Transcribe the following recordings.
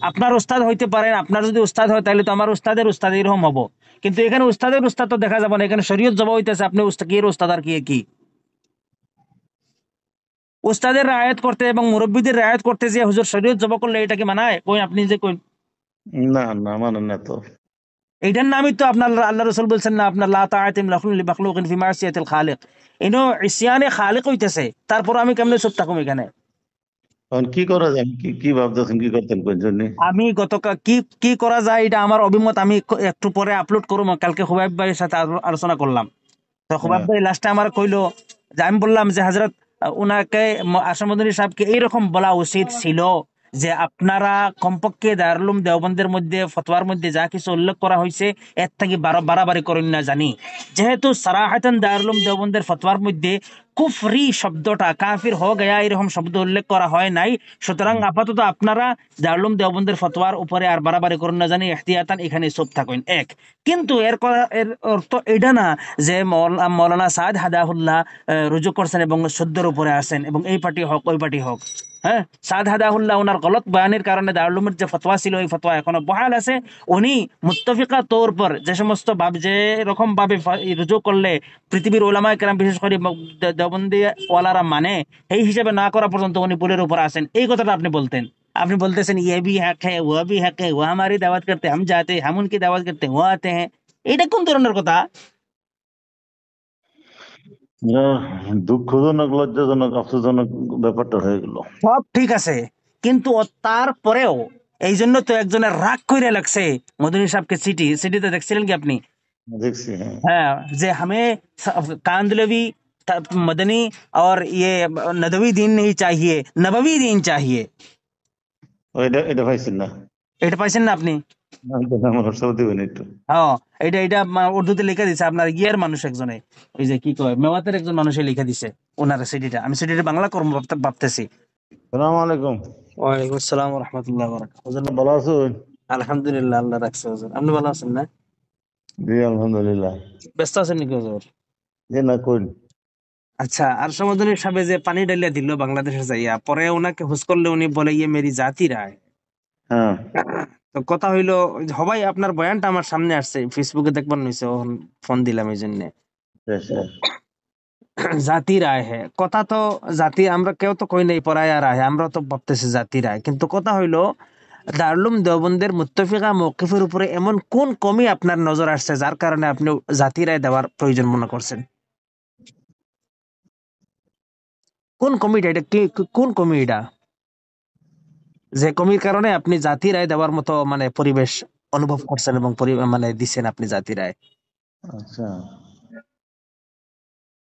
আপনার উস্তাদ হইতে পারেন, আপনার যদি উস্তাদ হয় তাহলে তো আমার উস্তাদের উস্তাদ এরকম হবো, কিন্তু এখানে উস্তাদের উস্তাদ তো দেখা যাবে না, এখানে শরীয়ত জমা হইতেছে, আপনি উস্তাদ কি এর উস্তাদ আর কি কি উস্তাদের রায়াত করতে এবং মুরব্বীদের রায়াত করতে যে হুজুর শরীয়ত জমা করলে এটা কি মানায়? কই আপনি যে কই না না মানে না তো। এইটার নামই তো আপনার আল্লাহ রাসূল বলছেন না, আপনার লা তাআতা লিমাখলুকিন ফি মাসিয়াতিল খালিক, ইনো ইসয়ানে খালিক হইতেছে, তারপর আমি কেমনে চুপ থাকুম এখানে? এখন কি করা যায়, কি কি ভাবতেছেন, কি করতেন কোন জন্য? আমি গতকাল কি কি করা যায় এটা আমার অভিমত, আমি একটু পরে আপলোড করবো, কালকে খুবাইব ভাইয়ের সাথে আলোচনা করলাম। তো খুবাইব হ্যাঁ। ভাই লাস্টে আমার কইলো যে, আমি বললাম যে হযরত উনাকে আশরাফুদ্দিন সাহেবকে এইরকম বলা উচিত ছিল যে আপনারা কমপক্ষে দারুল উলুম দেওবন্দের মধ্যে ফতোয়ার মধ্যে যা কিছু উল্লেখ করা হয়েছে এর থেকে বাড়াবাড়ি করেন না জানি, যেহেতু সারাহাতান দারুল উলুম দেওবন্দের ফতোয়ার মধ্যে কুফরি শব্দটা কাফির হয়ে গয়া এরকম শব্দ উল্লেখ করা হয় নাই, সুতরাং আপাতত আপনারা দারুল উলুম দেওবন্দের ফতোয়ার উপরে আর বাড়াবাড়ি করেন না জানি, ইহতিয়াতান এখানে চুপ থাকেন এক। কিন্তু এর অর্থ এটা না যে মৌলানা সাদ হাদাহুল্লাহ রুজু করছেন এবং শুদ্ধের উপরে আসেন এবং এই পার্টি হোক ওই পার্টি হোক। হ্যাঁ, সাদ হাদাহুল্লাহ ওনার গলত বয়ানের কারণে দারুল উলুমের যে ফতোয়া ছিল ওই ফতোয়া এখনো বহাল আছে। উনি মুত্তাফিকা তৌর পর যে সমস্ত যে রকম ভাবে রুজু করলে পৃথিবীর ওলামায়ে কেরাম বিশেষ করে দেওবন্দি ওয়ালারা মানে, এই হিসেবে না করা পর্যন্ত উনি ভুলের উপর আছেন, এই কথাটা আপনি বলতেন। আপনি বলতেছেন ইয়ে ভি হক হ্যাঁ ওয়া ভি হক হ্যাঁ, ওয়া हमारी दावत करते हम जाते हैं, हम उनकी दावत करते हैं वो आते हैं। এটা কোন ধরনের কথা? দুঃখজনক, লজ্জাজনক, আফসোসজনক ব্যাপারটা হয়ে গেল। সব ঠিক আছে, কিন্তু তারপরেও এই জন্য তো একজনের রাগ কইরা লাগছে মদনী সাহেবকে সিটিতে দেখছিলেন কি আপনি? দেখছি, হ্যাঁ। হ্যাঁ, যে हमें कांदलवी मदनी और ये नदवी दीन नहीं चाहिए, नबवी दीन चाहिए। এটা এটা পাইছেন না? এটা পাইছেন না আপনি? আমার সৌদি বানি একটু। হ্যাঁ, এটা এটা উর্দুতে লিখে দিছে আপনার ইয়ের মানুষ একজনে, ওই যে কি কয় মেওয়াতের একজন মানুষে লিখে দিছে ওনার সিডিটা, আমি সিডিটা বাংলা করবো ভাবতেছি। সালাম আলাইকুম। ওয়ালাইকুম আসসালাম ওয়া রাহমাতুল্লাহি ওয়া বারাকাতুহু। হুজুর, ভালো আছেন? আলহামদুলিল্লাহ, আল্লাহ রাখছে হুজুর। আপনি ভালো আছেন না? জি আলহামদুলিল্লাহ। ব্যস্ত আছেন নাকি হুজুর? জি না কোন। আচ্ছা, আর সমাধানের সাথে যে পানি ডালিয়া দিল বাংলাদেশে যাইয়া, পরে ওনাকে হুস করলে উনি বলে ইয়ে মেরি জাতি রায়। হ্যাঁ। তো কথা হইলো, সবাই আপনার বয়ানটা আমার সামনে আসছে, ফেসবুকে দেখবার নইছে, ফোন দিলাম এই জন্য। আচ্ছা। জাতি রায় হ্যাঁ, কথা তো জাতি আমরা কেউ তো কই নাই পরায়া রায়, আমরা তো ভাবতেছি জাতি রায়, কিন্তু কথা হইলো দারুল উলুম দেওবন্দের মুত্তাফিকা মওকিফের উপরে এমন কোন কমি আপনার নজর আসছে যার কারণে আপনি জাতি রায় দেওয়ার প্রয়োজন মনে করছেন? কোন কমিটা এটা, কি কোন কমি এটা যে কমির কারণে আপনি জাতি রায় দেওয়ার মতো মানে পরিবেশ অনুভব করছেন এবং মানে দিচ্ছেন আপনি জাতি রায়? আচ্ছা।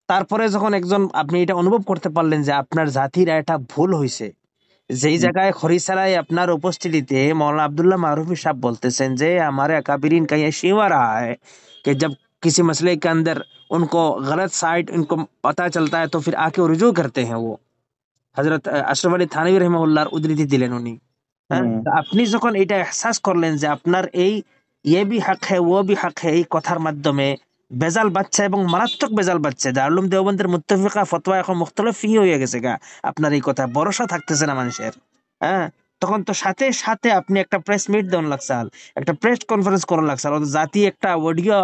তারপরে যখন একজন আপনি এটা অনুভব করতে পারলেন যে আপনার জাতি রায়টা ভুল হয়েছে, যেই জায়গায় খরিসারায় আপনার উপস্থিতিতে मौलाना अब्दुल्ला मारूफी साहब बोलतेছেন যে हमारे अकाबिरीन का ये शिवा रहा है कि जब किसी मसले के अंदर उनको गलत साइड उनको पता चलता है तो फिर आके रुजू करते हैं वो। হযরত আশরাফ আলী থানভী রাহিমাহুল্লাহর উদ্ধৃতি দিলেন উনি। হ্যাঁ, হুম। তো আপনি যখন এটা এহসাস করলেন যে আপনার এই ইয়ে ভি হক হ্যায় ও ভি হক হ্যায় এই কথার মাধ্যমে বেজাল বাচ্চা এবং মারাত্মক বেজাল বাচ্চা, দারুল উলুম দেওবন্দের মুত্তাফিকা ফতোয়া এখন মুখতলিফ হয়ে গেছে গা, আপনার এই কথা ভরসা থাকতেছে না মানুষের। হ্যাঁ, তখন তো সাথে সাথে আপনি একটা প্রেস মিট দেন লাগছাল, একটা প্রেস কনফারেন্স করা লাগছাল, জাতি একটা অডিও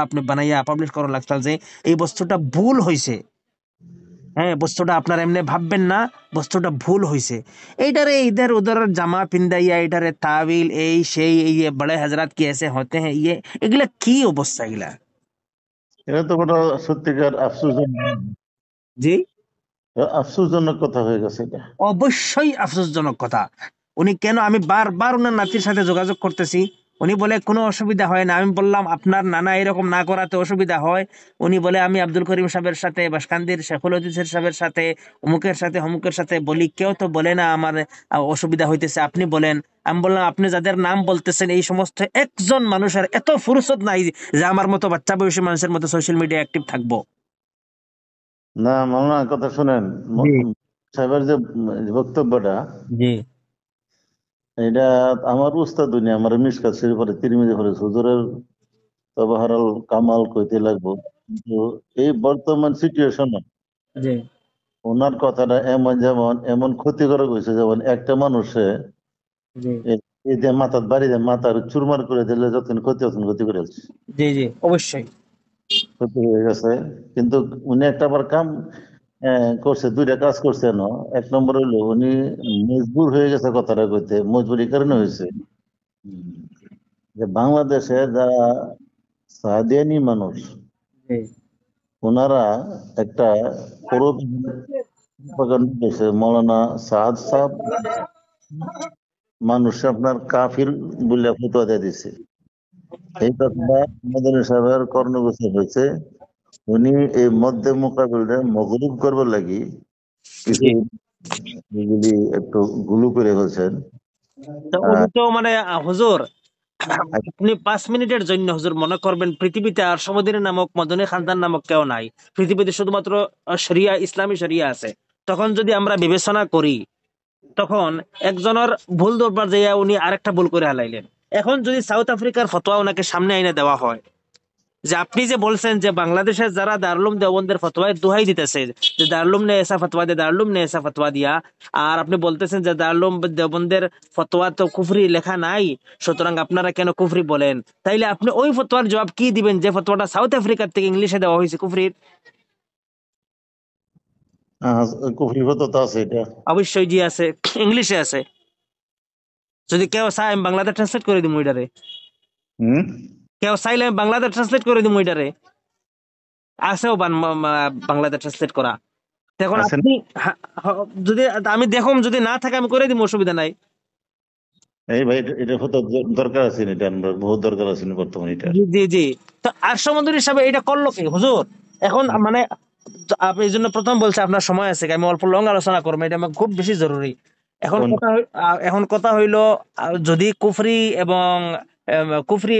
আপনি বানাইয়া পাবলিশ করা লাগছাল যে এই বস্তুটা ভুল হয়েছে। হ্যাঁ, বস্তুটা আপনারা এমনি ভাববেন না, বস্তুটা ভুল হইছে। এইটারে ইধার উধার জামা পিন্দাইয়া এটারে তাবিল এই সেই এই বড়ে হজরত কি এসে হতে হ্যাঁ, ইয়ে এগুলা কি অবস্থা এগুলা? এটা তো বড় সত্যিকার আফসোসজনক, জি, আফসোসজনক কথা হয়ে গেছে এটা। অবশ্যই আফসোসজনক কথা। উনি কেন, আমি বারবার উনার নাতির সাথে যোগাযোগ করতেছি, উনি বলে কোনো অসুবিধা হয় না। আমি বললাম আপনার নানা এরকম না করাতে অসুবিধা হয়? উনি বলে আমি আব্দুল করিম সাহেবের সাথে বাসকান্দির শেখুল হদিসের সাহেবের সাথে অমুকের সাথে হমুকের সাথে বলি, কেউ তো বলে না আমার অসুবিধা হইতেছে, আপনি বলেন। আমি বললাম আপনি যাদের নাম বলতেছেন এই সমস্ত একজন মানুষের এত ফুরসত নাই যে আমার মতো বাচ্চা বয়সী মানুষের মতো সোশ্যাল মিডিয়া অ্যাক্টিভ থাকবো। না মাওলানা কথা শুনেন, জি, সাহেবের যে বক্তব্যটা, জি, এটা আমার উস্তাদ উনি আমার মিশকাত শরীফের তিরমিজি পড়ে হুজুরের তবহারাল কামাল কইতে লাগবো, কিন্তু এই বর্তমান সিচুয়েশন জি, ওনার কথাটা এমন, যেমন এমন ক্ষতিকারক হয়েছে, যেমন একটা মানুষে জি, এই যে মাথার বাড়ি দিয়ে মাথার চুরমার করে দিলে যতক্ষণ ক্ষতি করে ফেলছে। জি জি অবশ্যই। ক্ষতি হয়ে গেছে। কিন্তু উনি একটা আবার কাম করছে, দুইটা কাজ করছে না। এক নম্বর হইলো উনি মজবুর হয়ে গেছে, কথাটা কইতে মজবুরি কারণে হয়েছে যে বাংলাদেশে যারা সাদিয়ানি মানুষ, জি ওনারা একটা প্রোপাগান্ডা দিয়েছে, মৌলানা সাদ সাহেব মানুষ আপনার কাফির বলে ফতোয়া দিয়ে দিছে। এই কথাটা মদনী সাহেবের কর্ণগোচর হয়েছে। উনি এই মধ্যে মোকাবিলায় মগরুব করবার লাগি কিছু জি। এগুলি একটু গুলু করে ফেলছেন। তো উনি আর তো মানে হুজুর, আপনি 5 মিনিটের জন্য হুজুর মনে করবেন পৃথিবীতে আর সমুদ্রের নামক মদনী খানদান নামক কেউ নাই, পৃথিবীতে শুধুমাত্র শরিয়া, ইসলামী শরিয়া আছে। তখন যদি আমরা বিবেচনা করি, তখন একজনের ভুল ধরবার যাইয়া উনি আরেকটা ভুল করে হালাইলেন। এখন যদি সাউথ আফ্রিকার ফতোয়া ওনাকে সামনে আইনে দেওয়া হয়, যে আপনি যে বলছেন যে বাংলাদেশের যারা দারুলুম দেওবন্দের ফতোয়ায় দোহাই দিতেছে যে দারুলুম নে এসা ফতোয়া দে, দারুলুম নে এসা ফতোয়া দিয়া, আর আপনি বলতেছেন যে দারুলুম দেওবন্দের ফতোয়া তো কুফরি লেখা নাই, সুতরাং আপনারা কেন কুফরি বলেন? তাইলে আপনি ওই ফতোয়ার জবাব কি দিবেন যে ফতোয়াটা সাউথ আফ্রিকার থেকে ইংলিশে দেওয়া হয়েছে কুফরির? কুফরি ফতোয়া আছে এটা। অবশ্যই জি আছে, ইংলিশে আছে। যদি কেউ চায় আমি বাংলাতে ট্রান্সলেট করে দিব ওইটারে, হম। কেউ চাইলে আমি বাংলাতে ট্রান্সলেট করে দিব ওইটারে, আছেও বাংলাতে ট্রান্সলেট করা। এখন আছেন। আপনি যদি আমি দেখুন, যদি না থাকে আমি করে দিব, অসুবিধা নাই। এই ভাই, এটা ফতোয়া দরকার আছে, এটা আমরা বহুত দরকার আছে বর্তমানে এটার। জি জি জি। তো আরশো মন্দির হিসাবে এটা করলো কি হুজুর? এখন মানে আপনি এই জন্য প্রথম বলছে আপনার সময় আছে, আমি অল্প লং আলোচনা করবো, এটা আমার খুব বেশি জরুরি। কোন এখন কথা হইলো, যদি কুফরি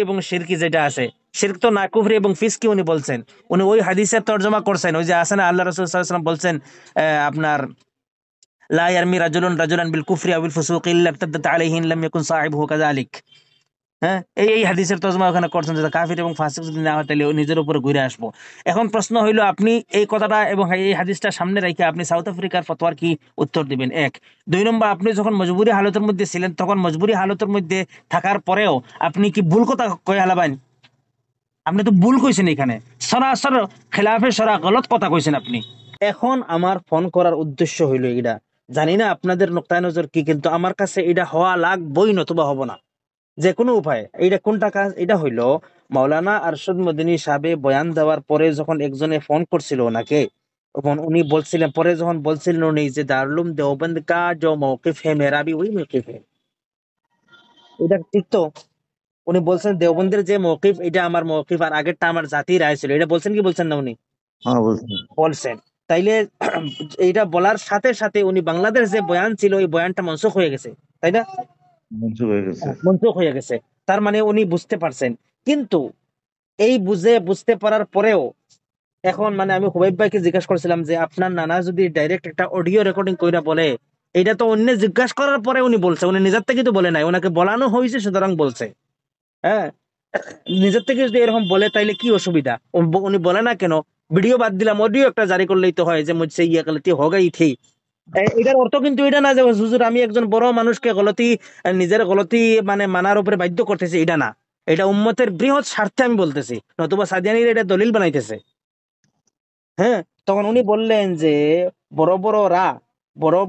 এবং শিরকি যেটা আছে, শিরক তো না, কুফরি এবং ফিসকি উনি বলছেন, উনি ওই হাদিসের তর্জমা করছেন, ওই যে আছে না আল্লাহ রাসূল সাল্লাল্লাহু আলাইহি ওয়াসাল্লাম বলছেন আপনার লা ইয়ারমি রাজুলুন রাজুলান বিল কুফরি আও বিল ফুসুকি ইল্লা ইরতাদ্দাত আলাইহি ইন লাম ইয়াকুন সাহিবুহু কাযালিক। হ্যাঁ, এই হাদিসের তর্জমা ওখানে করছেন যে কাফির এবং ফাসিক যদি না হয় তাহলে ও নিজের উপরে ঘুরে আসবো। এখন প্রশ্ন হইলো, আপনি এই কথাটা এবং এই হাদিসটা সামনে রেখে আপনি সাউথ আফ্রিকার ফতোয়ার কি উত্তর দিবেন? এক। দুই নম্বর, আপনি যখন মজবুরি হালতের মধ্যে ছিলেন, তখন মজবুরি হালতের মধ্যে থাকার পরেও আপনি কি ভুল কথা কয়ে হালাবেন? আপনি তো ভুল কইছেন, এখানে সরাসর খেলাফে সরা গলত কথা কইছেন আপনি। এখন আমার ফোন করার উদ্দেশ্য হইলো এটা, জানি না আপনাদের নোক্তায় নজর কি, কিন্তু আমার কাছে এটা হওয়া লাগবই, নতুবা হব না যে কোনো উপায়ে। এইটা কোনটা কাজ? এটা হইলো মাওলানা আরশদ মদিনী সাহেব বয়ান দেওয়ার পরে যখন একজনে ফোন করছিল ওনাকে, তখন উনি বলছিলেন, পরে যখন বলছিলেন উনি যে দারুলুম দেওবন্দ কা जो मौकिफ है मेरा भी वही मौकिफ है। এটা ঠিক তো? উনি বলছেন দেওবন্দের যে মৌকিফ, এটা আমার মৌকিফ, আর আগেরটা আমার জাতির রায় ছিল, এটা বলছেন কি বলছেন না উনি? হ্যাঁ বলছেন। বলছেন। তাইলে এইটা বলার সাথে সাথে উনি বাংলাদেশ যে বয়ান ছিল ওই বয়ানটা মনসুখ হয়ে গেছে, তাই না? মনসুখ হয়ে গেছে। মনসুখ হয়ে গেছে, তার মানে উনি বুঝতে পারছেন। কিন্তু এই বুঝতে পারার পরেও এখন মানে আমি হুবাইব ভাইকে জিজ্ঞাসা করছিলাম যে আপনার নানা যদি ডাইরেক্ট একটা অডিও রেকর্ডিং কইরা বলে, এটা তো অন্য জিজ্ঞাসা করার পরে উনি বলছে, উনি নিজের থেকে তো বলে নাই, ওনাকে বলানো হয়েছে সুতরাং বলছে। হ্যাঁ, নিজের থেকে যদি এরকম বলে তাইলে কি অসুবিধা? উনি বলে না কেন? ভিডিও বাদ দিলাম, অডিও একটা জারি করলেই তো হয় যে মুঝসে ইয়ে গলতি হো গই থি। এটার অর্থ কিন্তু এটা না যে হুজুর আমি একজন বড় মানুষকে নিজের গলতি মানে মানার উপরে বাধ্য করতেছি, এটা না। এটা উম্মতের বৃহৎ স্বার্থে আমি বলতেছি, নতুবা সাদিয়ানির এটা দলিল বানাইতেছে। হ্যাঁ, তখন উনি বললেন যে বড় বড়রা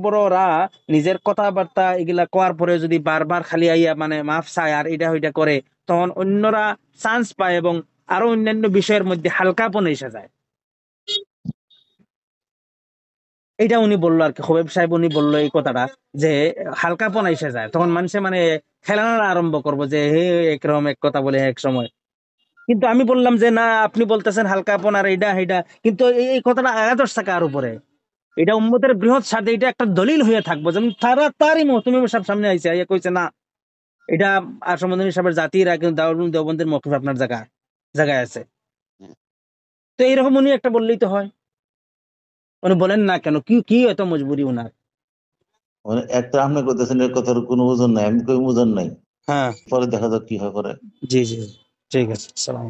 বড়রা নিজের কথাবার্তা এগুলা কোয়ার পরে যদি বারবার খালি আইয়া মানে মাফ চায় আর এটা ওইটা করে, তখন অন্যরা চান্স পায় এবং আরো অন্যান্য বিষয়ের মধ্যে হালকাপন এসে যায়। এটা উনি বললো আর কি, খোবেব সাহেব উনি বললো এই কথাটা, যে হালকাপন এসে যায়, তখন মানুষে মানে খেলানো আরম্ভ করবো যে হে একরকম এক কথা বলে এক সময়। কিন্তু আমি বললাম যে না, আপনি বলতেছেন হালকাপন আর এইটা এইটা, কিন্তু এই কথাটা আয়াদর্শ থাকে আর উপরে, এটা উম্মতের বৃহৎ স্বার্থে, এটা একটা দলিল হয়ে থাকবো। যেমন তারই মহতুমি সব সামনে আইছে, আইয়া কইছে না এটা আসমুদ্দিন সাহেবের জাতির আগে দারুল দেওবন্দের মৌকিফ আপনার জায়গায় আছে। তো এইরকম উনি একটা বললেই তো হয়। উনি বলেন না কেন? কি কি এত মজবুরি উনার? মানে একটা আপনি করতেছেন, এর কথার কোনো ওজন নাই, আমি কই ওজন নাই। হ্যাঁ, পরে দেখা যাক কি হয় পরে। জি জি, ঠিক আছে, সালাম।